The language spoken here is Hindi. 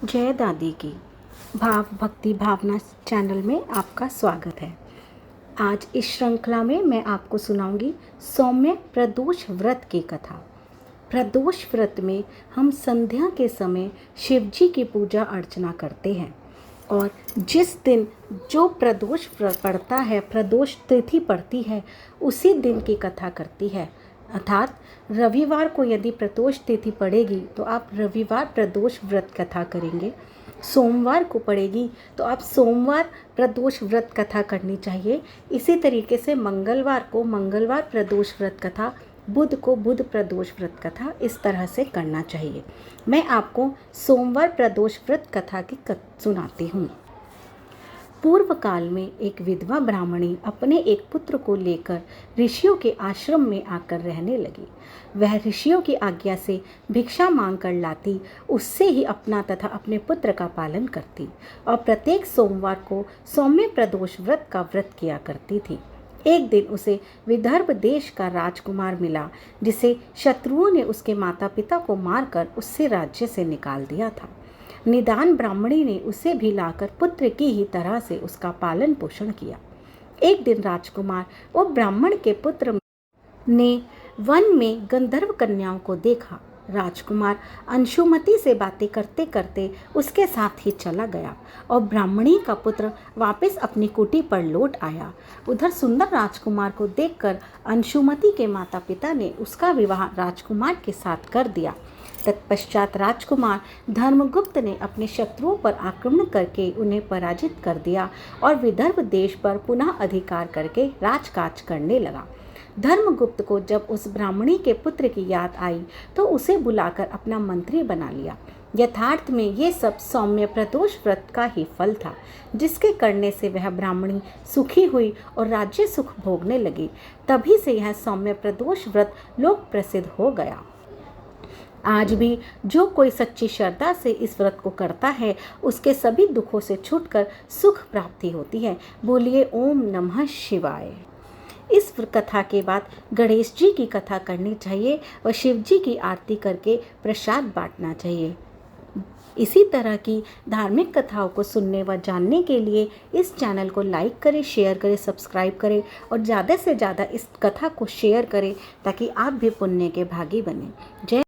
जय दादी की भाव भक्ति भावना चैनल में आपका स्वागत है। आज इस श्रृंखला में मैं आपको सुनाऊंगी सौम्य प्रदोष व्रत की कथा। प्रदोष व्रत में हम संध्या के समय शिव जी की पूजा अर्चना करते हैं और जिस दिन जो प्रदोष पड़ता है, प्रदोष तिथि पड़ती है, उसी दिन की कथा करती है। अर्थात रविवार को यदि प्रदोष तिथि पड़ेगी तो आप रविवार प्रदोष व्रत कथा करेंगे। सोमवार को पड़ेगी तो आप सोमवार प्रदोष व्रत कथा करनी चाहिए। इसी तरीके से मंगलवार को मंगलवार प्रदोष व्रत कथा, बुध को बुध प्रदोष व्रत कथा, इस तरह से करना चाहिए। मैं आपको सोमवार प्रदोष व्रत कथा की सुनाती हूँ। पूर्व काल में एक विधवा ब्राह्मणी अपने एक पुत्र को लेकर ऋषियों के आश्रम में आकर रहने लगी। वह ऋषियों की आज्ञा से भिक्षा मांग कर लाती, उससे ही अपना तथा अपने पुत्र का पालन करती और प्रत्येक सोमवार को सौम्य प्रदोष व्रत का व्रत किया करती थी। एक दिन उसे विदर्भ देश का राजकुमार मिला, जिसे शत्रुओं ने उसके माता पिता को मारकर उससे राज्य से निकाल दिया था। निदान ब्राह्मणी ने उसे भी लाकर पुत्र की ही तरह से उसका पालन पोषण किया। एक दिन राजकुमार और ब्राह्मण के पुत्र ने वन में गंधर्व कन्याओं को देखा। राजकुमार अंशुमति से बातें करते करते उसके साथ ही चला गया और ब्राह्मणी का पुत्र वापस अपनी कुटी पर लौट आया। उधर सुंदर राजकुमार को देखकर अंशुमति के माता पिता ने उसका विवाह राजकुमार के साथ कर दिया। तत्पश्चात राजकुमार धर्मगुप्त ने अपने शत्रुओं पर आक्रमण करके उन्हें पराजित कर दिया और विदर्भ देश पर पुनः अधिकार करके राजकाज करने लगा। धर्मगुप्त को जब उस ब्राह्मणी के पुत्र की याद आई तो उसे बुलाकर अपना मंत्री बना लिया। यथार्थ में ये सब सौम्य प्रदोष व्रत का ही फल था, जिसके करने से वह ब्राह्मणी सुखी हुई और राज्य सुख भोगने लगी। तभी से यह सौम्य प्रदोष व्रत लोक प्रसिद्ध हो गया। आज भी जो कोई सच्ची श्रद्धा से इस व्रत को करता है, उसके सभी दुखों से छूटकर सुख प्राप्ति होती है। बोलिए ओम नमः शिवाय। इस कथा के बाद गणेश जी की कथा करनी चाहिए और शिव जी की आरती करके प्रसाद बांटना चाहिए। इसी तरह की धार्मिक कथाओं को सुनने व जानने के लिए इस चैनल को लाइक करें, शेयर करें, सब्सक्राइब करें और ज़्यादा से ज़्यादा इस कथा को शेयर करें ताकि आप भी पुण्य के भागी बने। जय